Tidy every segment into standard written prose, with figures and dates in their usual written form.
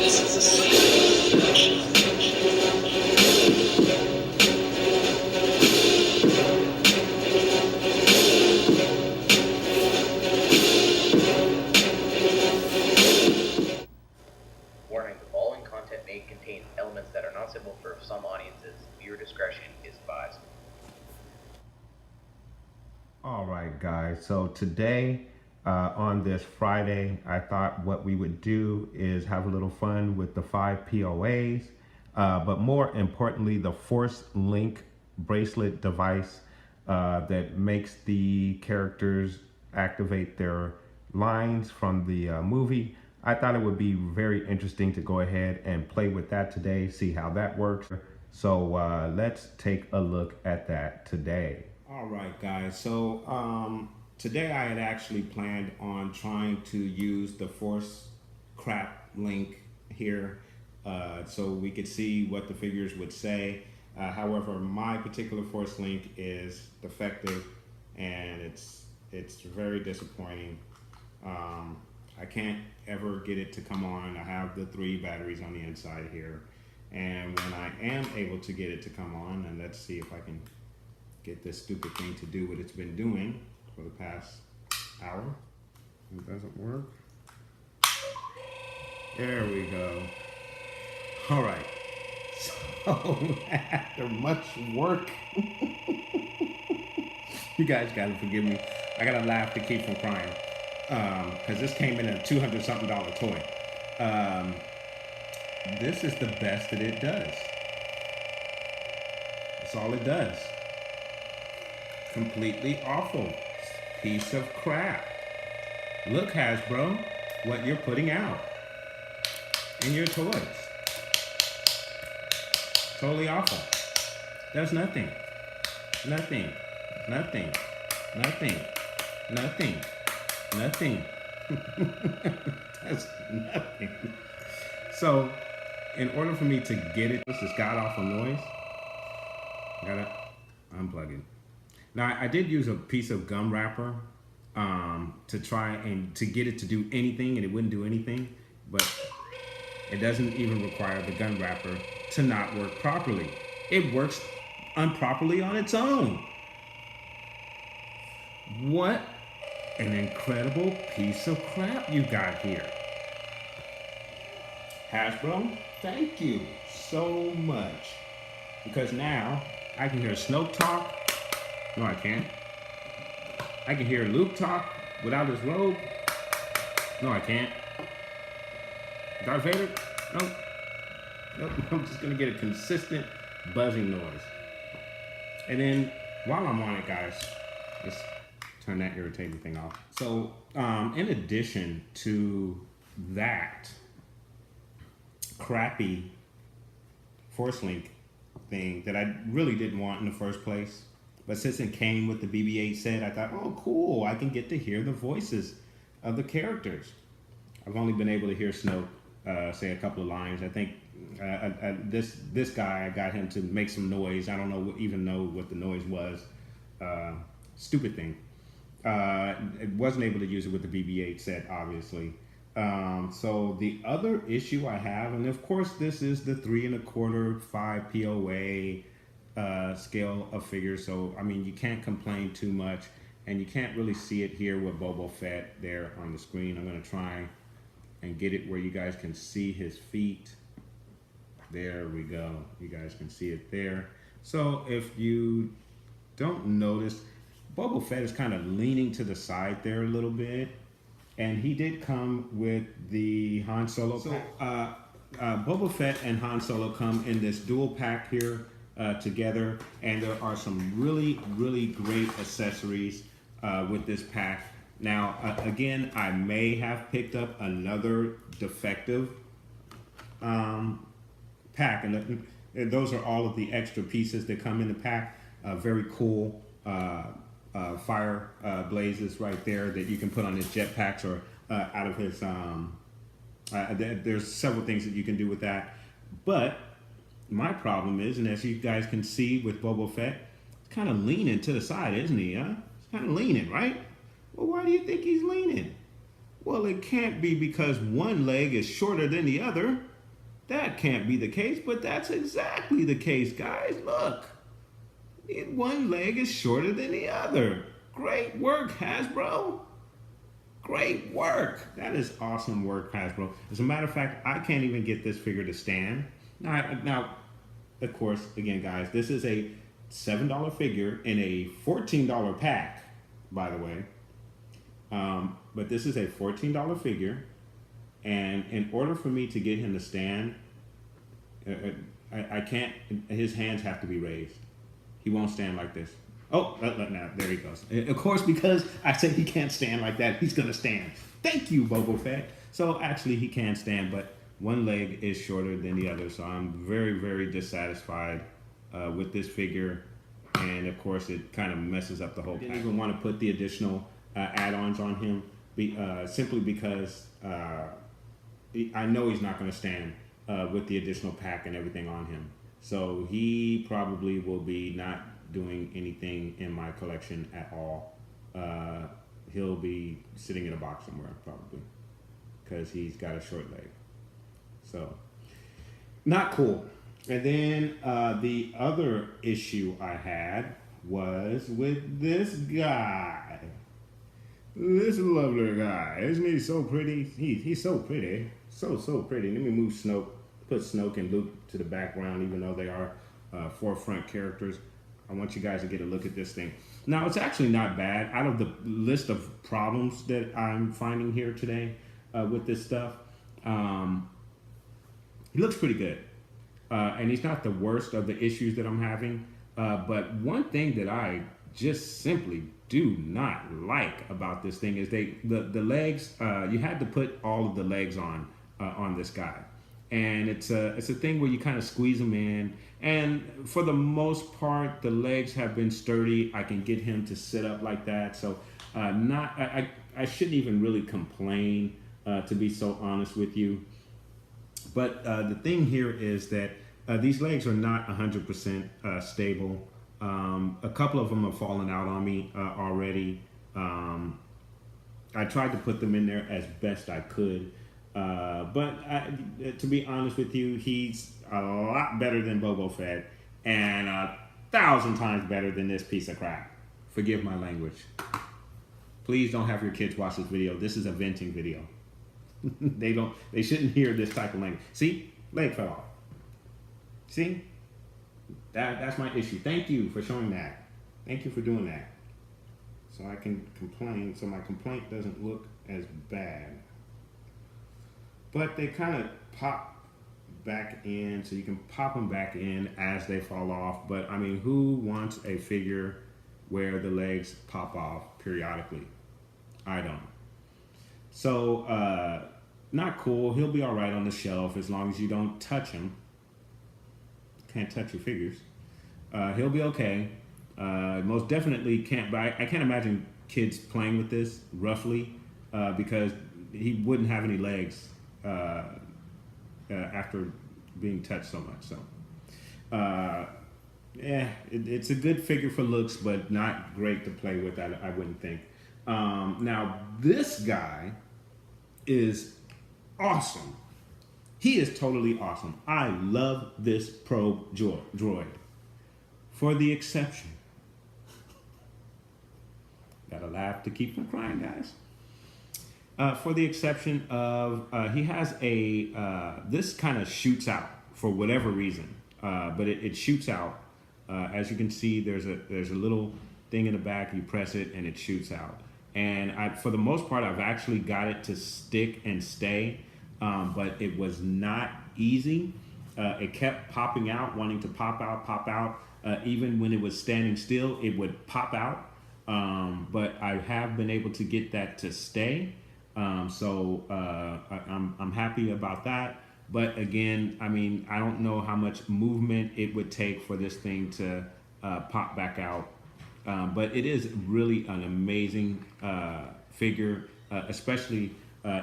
Warning, the following content may contain elements that are not suitable for some audiences. Viewer discretion is advised. All right, guys. So today, on this Friday, I thought what we would do is have a little fun with the 5 POAs, but more importantly, the Force Link bracelet device that makes the characters activate their lines from the movie. I thought it would be very interesting to go ahead and play with that today, see how that works. So let's take a look at that today. All right, guys. So today I had actually planned on trying to use the Force crap link here so we could see what the figures would say. However, my particular Force link is defective and it's very disappointing. I can't ever get it to come on. I have the 3 batteries on the inside here. And when I am able to get it to come on, and let's see if I can get this stupid thing to do what it's been doing for the past hour. It doesn't work. There we go. All right. So after much work, you guys gotta forgive me. I gotta laugh to keep from crying. Because this came in a $200-something toy. This is the best that it does. That's all it does. Completely awful. Piece of crap. Look, Hasbro, what you're putting out in your toys. Totally awful. Does nothing. Nothing. Nothing. Nothing. Nothing. Nothing. That's nothing. So, in order for me to get it, this god-awful noise, I gotta unplug it. Now, I did use a piece of gum wrapper to try and to get it to do anything, and it wouldn't do anything, but it doesn't even require the gum wrapper to not work properly. It works improperly on its own. What an incredible piece of crap you got here. Hasbro, thank you so much. Because now I can hear Snoke talk. No, I can't. I can hear Luke talk without his robe. No, I can't. Darth Vader? Nope. Nope. I'm just gonna get a consistent buzzing noise. And then while I'm on it, guys, let's turn that irritating thing off. So in addition to that crappy Force Link thing that I really didn't want in the first place, but since it came with the BB-8 set, I thought, oh cool, I can get to hear the voices of the characters. I've only been able to hear Snoke say a couple of lines. I think this guy, I got him to make some noise. I don't even know what the noise was. Stupid thing. It wasn't able to use it with the BB-8 set, obviously. So the other issue I have, and of course this is the 3 1/4, 5 POA scale of figures. So I mean, you can't complain too much, and you can't really see it here with Boba Fett there on the screen. I'm gonna try and get it where you guys can see his feet. There we go. You guys can see it there. So if you don't notice, Boba Fett is kind of leaning to the side there a little bit. And he did come with the Han Solo pack. Boba Fett and Han Solo come in this dual pack here together. And there are some really, really great accessories with this pack. Now, again, I may have picked up another defective pack. And those are all of the extra pieces that come in the pack. Very cool. Fire blazes right there that you can put on his jetpacks or out of his there's several things that you can do with that. But my problem is, and as you guys can see with Boba Fett, it's kind of leaning to the side, isn't he? Huh? It's kind of leaning, right? Well, why do you think he's leaning? Well, it can't be because one leg is shorter than the other. That can't be the case, but that's exactly the case, guys. Look, one leg is shorter than the other. Great work, Hasbro. Great work. That is awesome work, Hasbro. As a matter of fact, I can't even get this figure to stand. Now, of course, again, guys, this is a $7 figure in a $14 pack, by the way. But this is a $14 figure. And in order for me to get him to stand, I can't, his hands have to be raised. He won't stand like this. Oh, now there he goes. Of course, because I said he can't stand like that, he's gonna stand. Thank you, Boba Fett. So actually, he can stand, but one leg is shorter than the other. So I'm very, very dissatisfied with this figure, and of course, it kind of messes up the whole. I didn't even want to put the additional add-ons on him, simply because I know he's not gonna stand with the additional pack and everything on him. So he probably will be not doing anything in my collection at all. He'll be sitting in a box somewhere probably because he's got a short leg. So not cool. And then the other issue I had was with this guy. This lovely guy. Isn't he so pretty? He's so pretty. So pretty. Let me move Snoke. Put Snoke and Luke to the background, even though they are forefront characters. I want you guys to get a look at this thing. Now, it's actually not bad. Out of the list of problems that I'm finding here today with this stuff, he looks pretty good. And he's not the worst of the issues that I'm having. But one thing that I just simply do not like about this thing is the legs. You had to put all of the legs on this guy. And it's a thing where you kind of squeeze them in, and for the most part, the legs have been sturdy. I can get him to sit up like that, so I shouldn't even really complain, to be so honest with you. But the thing here is that these legs are not 100% stable. A couple of them have fallen out on me already. I tried to put them in there as best I could. But to be honest with you, he's a lot better than Boba Fett and 1,000 times better than this piece of crap. Forgive my language. Please don't have your kids watch this video. This is a venting video. They shouldn't hear this type of language. See? Leg fell off. See? That's my issue. Thank you for showing that. Thank you for doing that. So I can complain, so my complaint doesn't look as bad. But they kind of pop back in, so you can pop them back in as they fall off. But I mean, who wants a figure where the legs pop off periodically? I don't. So, not cool. He'll be all right on the shelf as long as you don't touch him. Can't touch your figures. He'll be okay. Most definitely can't buy. I can't imagine kids playing with this roughly because he wouldn't have any legs after being touched so much. So, it's a good figure for looks, but not great to play with. I wouldn't think. Now this guy is awesome. He is totally awesome. I love this probe droid. For the exception, gotta laugh to keep from crying, guys. For the exception of he has this kind of shoots out for whatever reason, but it shoots out. As you can see, there's a little thing in the back. You press it and it shoots out. And for the most part, I've actually got it to stick and stay, but it was not easy. It kept popping out, wanting to pop out. Even when it was standing still, it would pop out. But I have been able to get that to stay. So I'm happy about that. But again, I mean, I don't know how much movement it would take for this thing to pop back out. But it is really an amazing figure, especially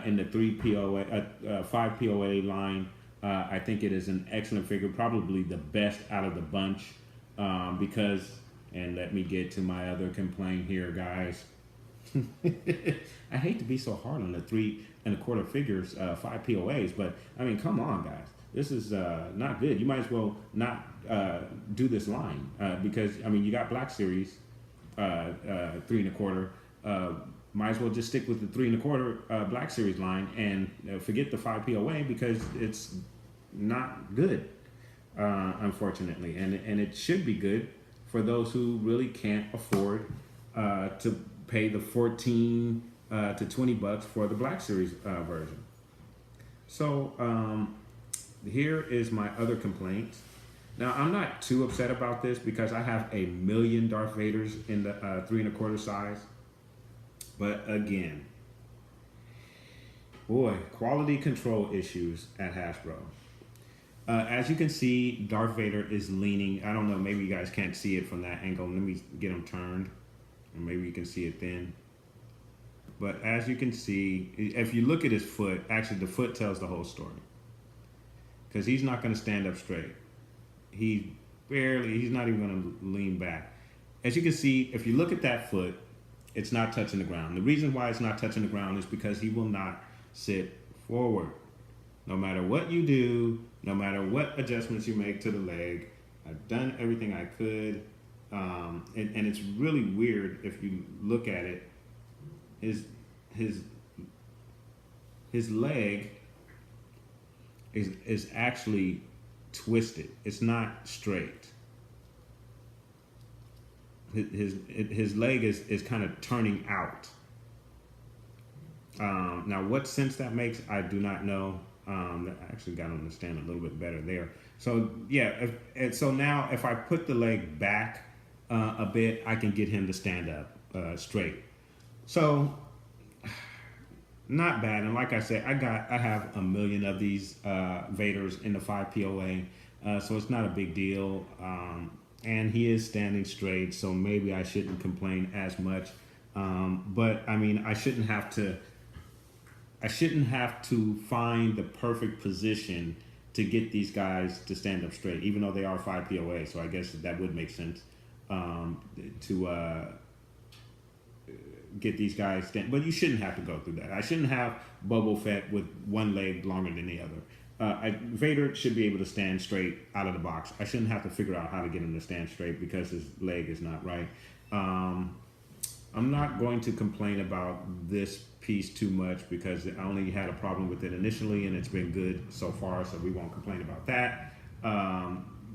in the 5 POA line. I think it is an excellent figure, probably the best out of the bunch, because, and let me get to my other complaint here, guys. I hate to be so hard on the 3 1/4 figures, 5 POAs, but I mean, come on, guys. this is not good. You might as well not do this line because I mean you got Black Series 3 1/4. Might as well just stick with the 3 1/4 Black Series line and forget the 5 POA because it's not good, unfortunately, and it should be good for those who really can't afford to pay the 14 to $20 for the Black Series version. So here is my other complaint. Now I'm not too upset about this because I have a million Darth Vaders in the 3 1/4 size. But again, boy, quality control issues at Hasbro. As you can see, Darth Vader is leaning. I don't know, maybe you guys can't see it from that angle. Let me get him turned. Or maybe you can see it then. But as you can see, if you look at his foot, actually the foot tells the whole story. Because he's not going to stand up straight. He's not even going to lean back. As you can see, if you look at that foot, it's not touching the ground. The reason why it's not touching the ground is because he will not sit forward. No matter what you do, no matter what adjustments you make to the leg, I've done everything I could. And it's really weird if you look at it. His leg is actually twisted. It's not straight. His leg is kind of turning out. Now, what sense that makes, I do not know. I actually got to understand a little bit better there. So yeah, so now if I put the leg back a bit, I can get him to stand up straight. So not bad. And like I said, I have a million of these Vaders in the 5 POA, so it's not a big deal. And he is standing straight, so maybe I shouldn't complain as much. But I mean, I shouldn't have to find the perfect position to get these guys to stand up straight, even though they are 5 POA. So I guess that would make sense to get these guys stand. But you shouldn't have to go through that. I shouldn't have Boba Fett with one leg longer than the other. Vader should be able to stand straight out of the box. I shouldn't have to figure out how to get him to stand straight because his leg is not right. I'm not going to complain about this piece too much because I only had a problem with it initially and it's been good so far, so we won't complain about that.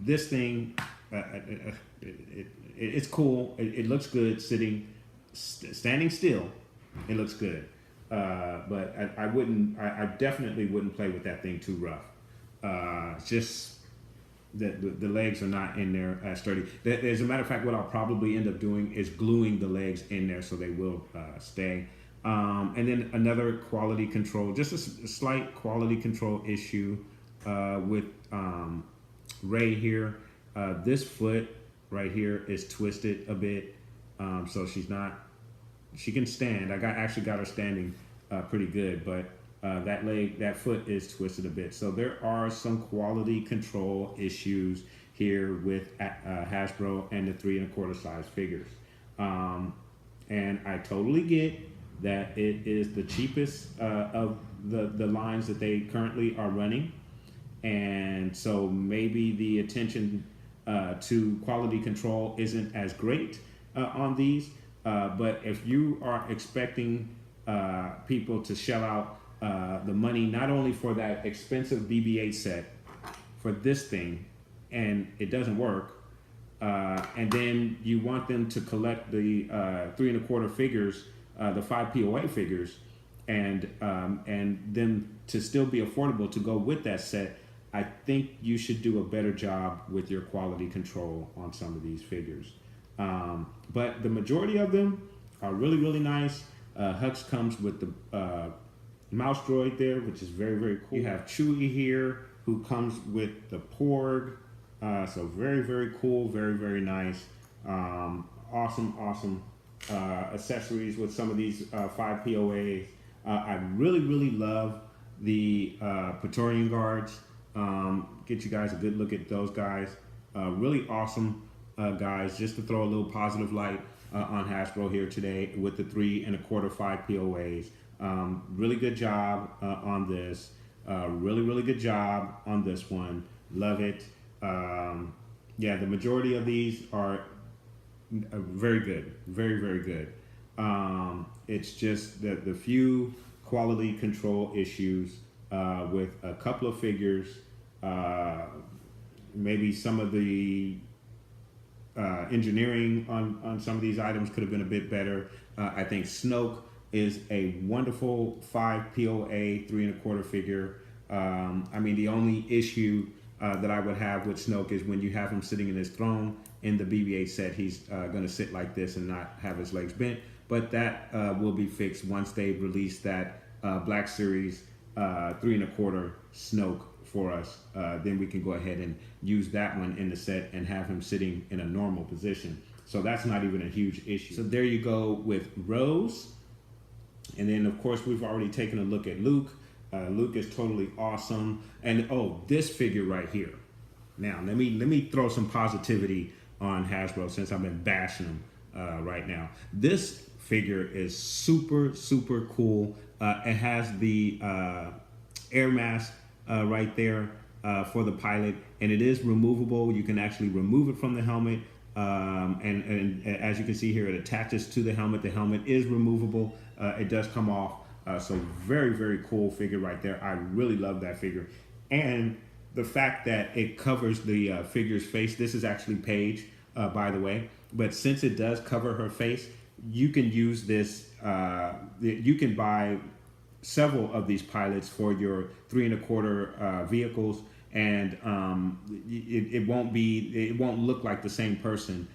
This thing, it's cool. It looks good standing still. It looks good. But I definitely wouldn't play with that thing too rough. Just the legs are not in there as sturdy. As a matter of fact, what I'll probably end up doing is gluing the legs in there so they will stay. And then another quality control, just a slight quality control issue with Rey here. This foot right here is twisted a bit, so she can stand. I actually got her standing pretty good, but that foot is twisted a bit. So there are some quality control issues here with Hasbro and the 3 1/4 size figures. And I totally get that it is the cheapest of the lines that they currently are running. And so maybe the attention to quality control isn't as great on these. But if you are expecting people to shell out the money not only for that expensive BB-8 set, for this thing, and it doesn't work, and then you want them to collect the 3 1/4 figures, the 5 POA figures, and them to still be affordable to go with that set, I think you should do a better job with your quality control on some of these figures. But the majority of them are really, really nice. Hux comes with the mouse droid there, which is very, very cool. You have Chewie here, who comes with the Porg. So very, very cool, very, very nice. Awesome accessories with some of these 5 POAs. I really, really love the Praetorian Guards. Get you guys a good look at those guys. Really awesome guys, just to throw a little positive light on Hasbro here today with the 3 1/4 5 POAs. Really good job on this. Really, really good job on this one. Love it. Yeah, the majority of these are very good. Very, very good. It's just the few quality control issues with a couple of figures. Uh, Maybe some of the engineering on some of these items could have been a bit better. I think Snoke is a wonderful 5 POA 3 1/4 figure. I mean, the only issue that I would have with Snoke is when you have him sitting in his throne in the BB-8 set, he's going to sit like this and not have his legs bent. But that will be fixed once they release that Black Series 3 1/4 Snoke for us. Then we can go ahead and use that one in the set and have him sitting in a normal position. So that's not even a huge issue. So there you go with Rose. And then of course we've already taken a look at Luke. Luke is totally awesome. And oh, this figure right here. Now let me throw some positivity on Hasbro since I've been bashing them right now. This figure is super, super cool. It has the air mask right there for the pilot, and it is removable. You can actually remove it from the helmet, and as you can see here, it attaches to the helmet. The helmet is removable. It does come off. So very, very cool figure right there. I really love that figure, and the fact that it covers the figure's face. This is actually Paige, by the way, but since it does cover her face, you can use this. You can buy several of these pilots for your 3 1/4 vehicles, and it won't look like the same person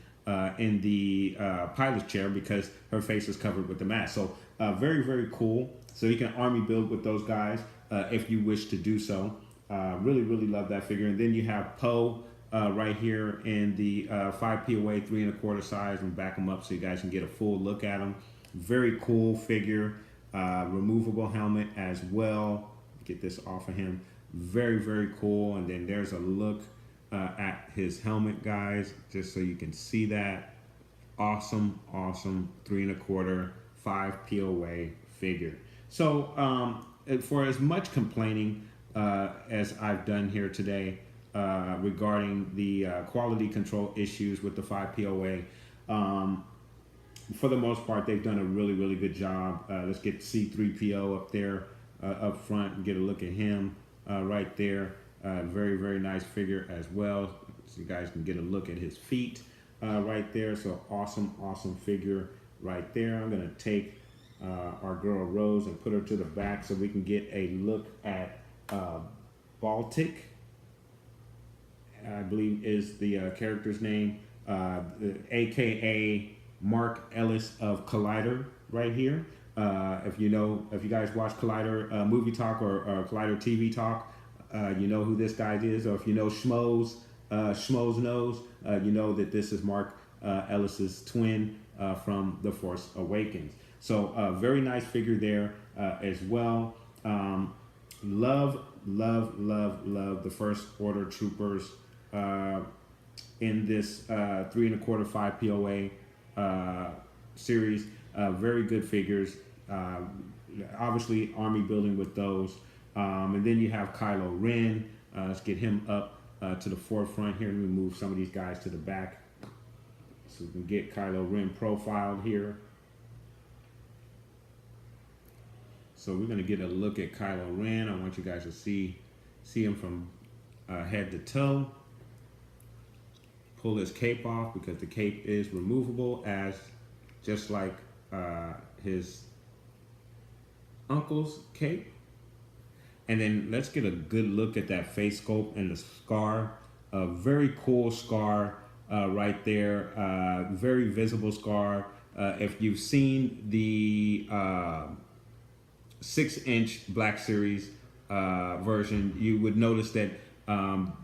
in the pilot's chair because her face is covered with the mask. So very, very cool. So you can army build with those guys if you wish to do so. Really, really love that figure. And then you have Poe right here in the 5 POA 3 1/4 size, and back them up so you guys can get a full look at them. Very cool figure. Removable helmet as well. Get this off of him. Very, very cool. And then there's a look at his helmet, guys, just so you can see that. Awesome, awesome 3 1/4 5 POA figure. So for as much complaining as I've done here today regarding the quality control issues with the 5 POA, for the most part, they've done a really, really good job. Let's get C3PO up there up front and get a look at him right there. Very, very nice figure as well. So you guys can get a look at his feet right there. So awesome, awesome figure right there. I'm going to take our girl Rose and put her to the back so we can get a look at Baltic, I believe is the character's name, aka Mark Ellis of Collider right here. If you guys watch Collider Movie Talk or Collider TV Talk, you know who this guy is. Or if you know Schmoes Knows, you know that this is Mark Ellis's twin from The Force Awakens. So very nice figure there as well. Love the First Order Troopers in this 3 1/4 5 POA series. Very good figures. Obviously army building with those. And then you have Kylo Ren. Let's get him up to the forefront here. Let me move some of these guys to the back so we can get Kylo Ren profiled here. So we're going to get a look at Kylo Ren. I want you guys to see him from head to toe. Pull his cape off because the cape is removable, as just like his uncle's cape. And then let's get a good look at that face sculpt and the scar. A very cool scar right there. Very visible scar. If you've seen the 6-inch Black Series version, you would notice that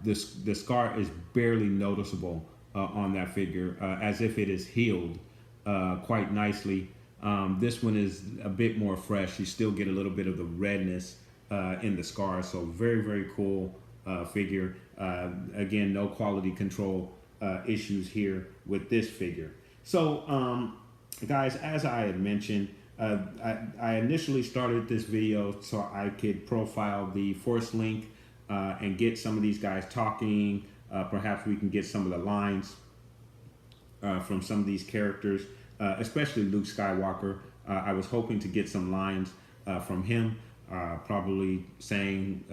the scar is barely noticeable on that figure, as if it is healed quite nicely. This one is a bit more fresh. You still get a little bit of the redness in the scar. So very, very cool figure. Again, no quality control issues here with this figure. So guys, as I had mentioned, I initially started this video so I could profile the Force Link and get some of these guys talking. Perhaps we can get some of the lines from some of these characters, especially Luke Skywalker. I was hoping to get some lines from him, probably saying,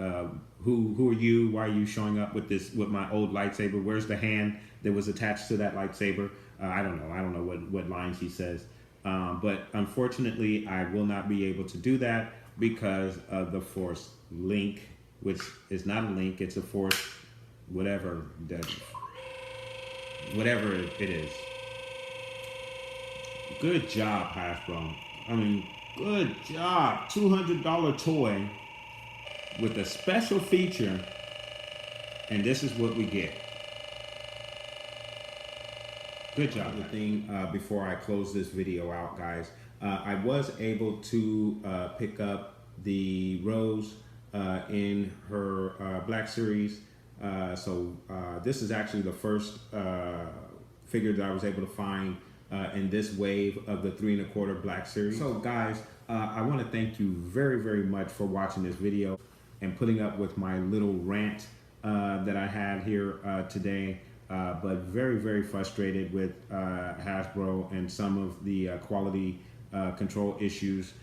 "Who are you? Why are you showing up with my old lightsaber? Where's the hand that was attached to that lightsaber?" I don't know. I don't know what lines he says. But unfortunately, I will not be able to do that because of the Force Link, which is not a link; it's a Force, whatever it is. Good job, Hasbro. I mean, good job. $200 toy with a special feature, and this is what we get. Good job. The thing before I close this video out, guys, I was able to pick up the Rose in her Black Series. So this is actually the first figure that I was able to find in this wave of the 3 1/4 Black Series. So guys, I want to thank you very, very much for watching this video and putting up with my little rant that I had here today. But very, very frustrated with Hasbro and some of the quality control issues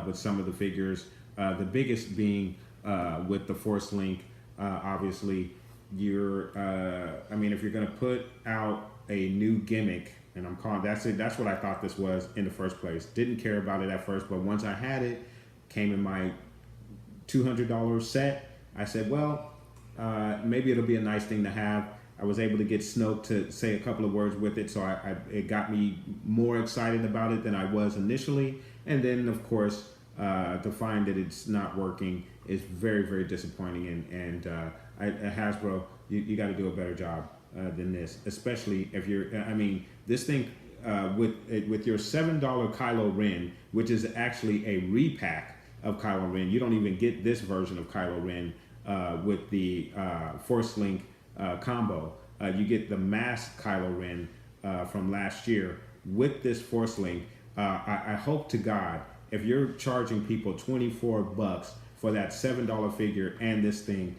with some of the figures. The biggest being with the Force Link. Obviously, I mean, if you're going to put out a new gimmick, and I'm calling that's it. That's what I thought this was in the first place. Didn't care about it at first, but once I had it, came in my $200 set. I said, well, maybe it'll be a nice thing to have. I was able to get Snoke to say a couple of words with it, so it got me more excited about it than I was initially. And then, of course, to find that it's not working is very, very disappointing. And Hasbro, you got to do a better job than this, especially if you're. I mean, this thing with your $7 Kylo Ren, which is actually a repack of Kylo Ren. You don't even get this version of Kylo Ren with the Force Link combo. You get the masked Kylo Ren from last year with this Force Link. I hope to God, if you're charging people $24 for that $7 figure and this thing,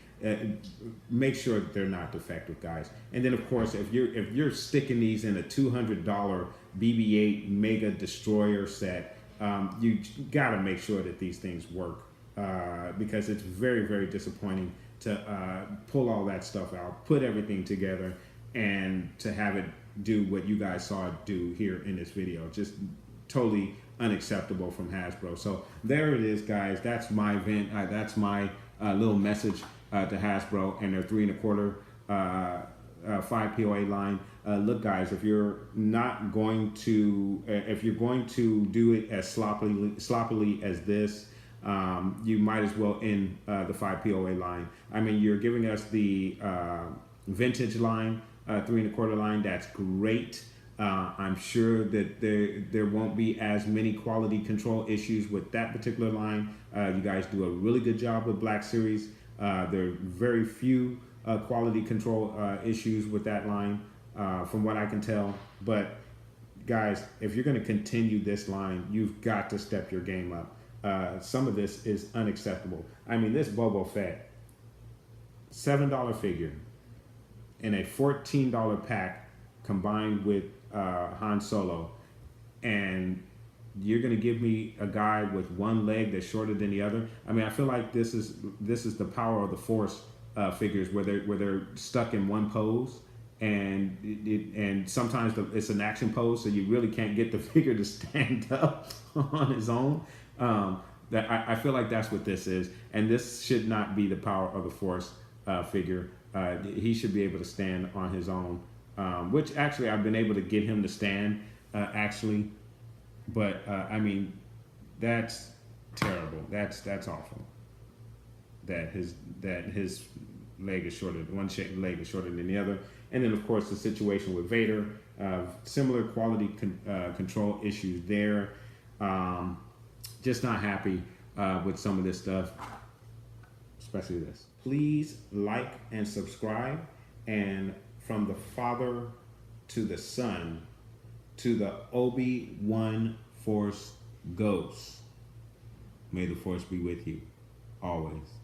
make sure that they're not defective, guys. And then, of course, if you're sticking these in a $200 BB-8 Mega Destroyer set, you got to make sure that these things work because it's very, very disappointing to pull all that stuff out, put everything together, and to have it do what you guys saw it do here in this video. Just totally unacceptable from Hasbro. So there it is, guys. That's my event. That's my little message to Hasbro and their 3 1/4 5 POA line. Look, guys, if you're not going to, if you're going to do it as sloppily as this, you might as well end the 5 POA line. I mean, you're giving us the vintage line, 3 1/4 line. That's great. I'm sure that there won't be as many quality control issues with that particular line. You guys do a really good job with Black Series. There are very few quality control issues with that line, from what I can tell. But guys, if you're going to continue this line, you've got to step your game up. Some of this is unacceptable. I mean, this Boba Fett, $7 figure in a $14 pack combined with Han Solo, and you're going to give me a guy with one leg that's shorter than the other. I mean, I feel like this is the power of the Force figures, where they're stuck in one pose, and sometimes it's an action pose, so you really can't get the figure to stand up on his own. That I feel like that's what this is, and this should not be the power of the Force figure. He should be able to stand on his own, which actually I've been able to get him to stand actually, but I mean, that's terrible. That's awful. That his leg is shorter. One leg is shorter than the other, and then of course the situation with Vader, similar quality control issues there. Just not happy with some of this stuff, especially this. Please like and subscribe, and from the Father to the Son to the Obi-Wan Force Ghosts, may the force be with you always.